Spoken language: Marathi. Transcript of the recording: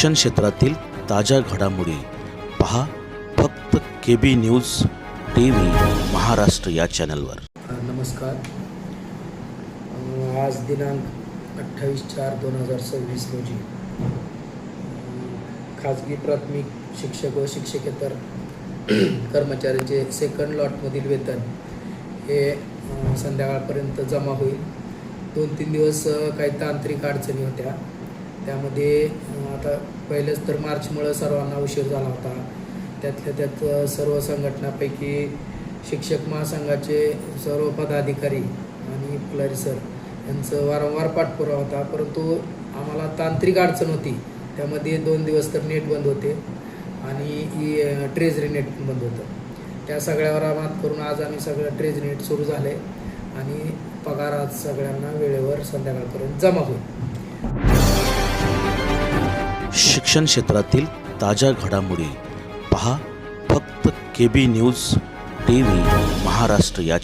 शिक्षण क्षेत्रातील ताज्या घडामोडी पहा फक्त KB न्यूज TV महाराष्ट्र या चॅनलवर। नमस्कार। आज दिनांक 28/4/2026 रोजी खाजगी प्राथमिक शिक्षक व शिक्षकेतर कर्मचाऱ्यांचे सेकंड लॉटमधील वेतन हे संध्याकाळपर्यंत जमा होईल। 2-3 दिवस काही तांत्रिक अडचणी होत्या, त्यामध्ये आता पहिलेच तर मार्चमुळे सर्वांना उशीर झाला होता। त्यातल्या त्यात सर्व संघटनापैकी शिक्षक महासंघाचे सर्व पदाधिकारी आणि पुलारी सर यांचं वारंवार पाठपुरावा होता, परंतु आम्हाला तांत्रिक अडचण होती। त्यामध्ये 2 दिवस तर नेट बंद होते आणि ट्रेझरी नेट बंद होतं। त्या सगळ्यावर मात करून आज आम्ही सगळं ट्रेझरी नेट सुरू झाले आणि पगार आज सगळ्यांना वेळेवर संध्याकाळपर्यंत जमा होईल। शिक्षण क्षेत्रातील ताज्या घडामोडी पहा फक्त KB न्यूज TV महाराष्ट्र या